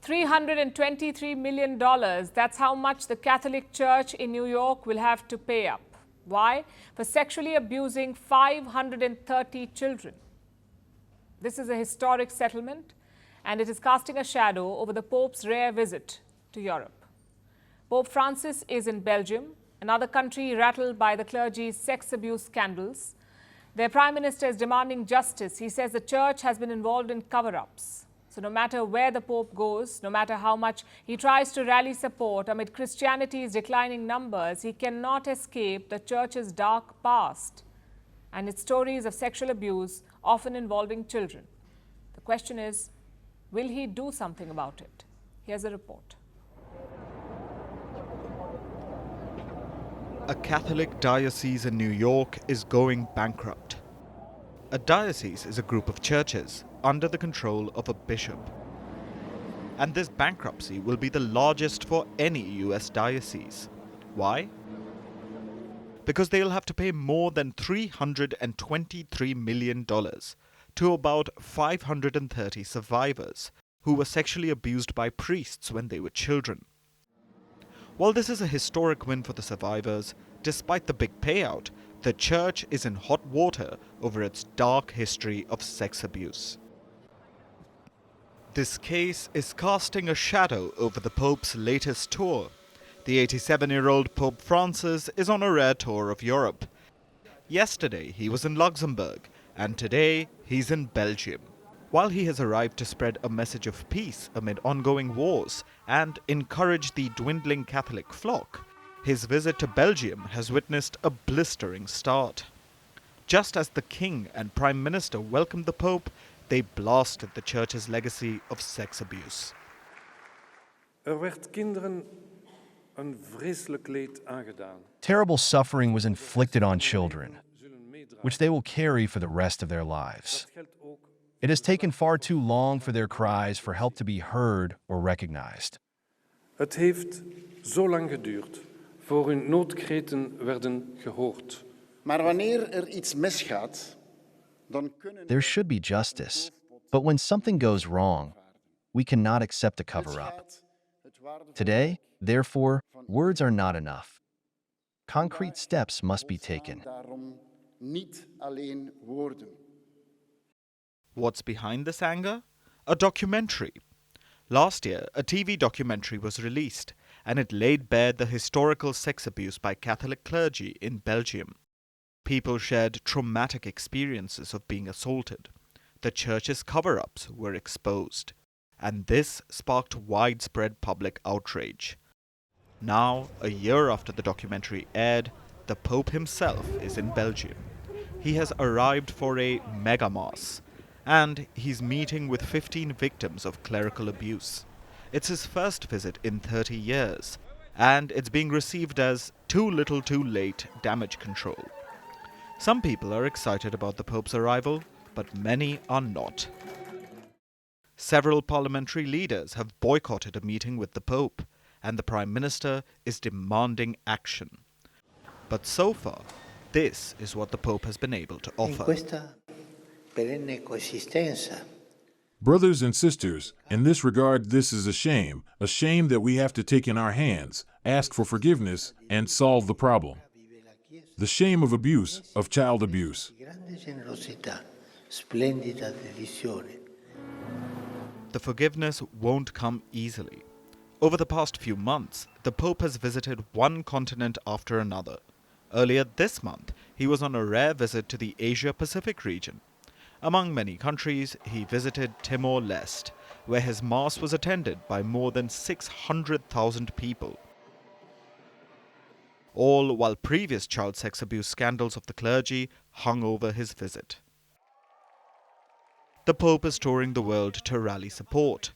$323 million. That's how much the Catholic Church in New York will have to pay up. Why? For sexually abusing 530 children. This is a historic settlement, and it is casting a shadow over the Pope's rare visit to Europe. Pope Francis is in Belgium, another country rattled by the clergy's sex abuse scandals. Their Prime Minister is demanding justice. He says the Church has been involved in cover-ups. So no matter where the Pope goes, no matter how much he tries to rally support amid Christianity's declining numbers, he cannot escape the Church's dark past and its stories of sexual abuse, often involving children. The question is, will he do something about it? Here's a report. A Catholic diocese in New York is going bankrupt. A diocese is a group of churches under the control of a bishop. And this bankruptcy will be the largest for any US diocese. Why? Because they'll have to pay more than $323 million to about 530 survivors who were sexually abused by priests when they were children. While this is a historic win for the survivors, despite the big payout, the Church is in hot water over its dark history of sex abuse. This case is casting a shadow over the Pope's latest tour. The 87-year-old Pope Francis is on a rare tour of Europe. Yesterday he was in Luxembourg, and today he's in Belgium. While he has arrived to spread a message of peace amid ongoing wars and encourage the dwindling Catholic flock, his visit to Belgium has witnessed a blistering start. Just as the King and Prime Minister welcomed the Pope, they blasted the Church's legacy of sex abuse. Werd kinderen een vreselijk leed aangedaan. Terrible suffering was inflicted on children, which they will carry for the rest of their lives. It has taken far too long for their cries for help to be heard or recognized. Het heeft zo lang geduurd voor hun noodkreten werden gehoord. Maar wanneer iets misgaat, dan kunnen... There should be justice, but when something goes wrong, we cannot accept a cover-up. Today, therefore, words are not enough. Concrete steps must be taken. What's behind this anger? A documentary. Last year, a TV documentary was released, and it laid bare the historical sex abuse by Catholic clergy in Belgium. People shared traumatic experiences of being assaulted. The Church's cover-ups were exposed, and this sparked widespread public outrage. Now, a year after the documentary aired, the Pope himself is in Belgium. He has arrived for a mega mass, and he's meeting with 15 victims of clerical abuse. It's his first visit in 30 years, and it's being received as too little too late damage control. Some people are excited about the Pope's arrival, but many are not. Several parliamentary leaders have boycotted a meeting with the Pope, and the Prime Minister is demanding action. But so far, this is what the Pope has been able to offer. Brothers and sisters, in this regard, this is a shame that we have to take in our hands, ask for forgiveness, and solve the problem. The shame of abuse, of child abuse. The forgiveness won't come easily. Over the past few months, the Pope has visited one continent after another. Earlier this month, he was on a rare visit to the Asia-Pacific region. Among many countries, he visited Timor-Leste, where his mass was attended by more than 600,000 people. All while previous child sex abuse scandals of the clergy hung over his visit. The Pope is touring the world to rally support.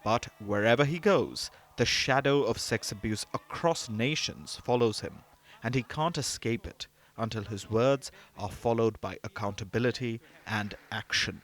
But wherever he goes, the shadow of sex abuse across nations follows him, and he can't escape it until his words are followed by accountability and action.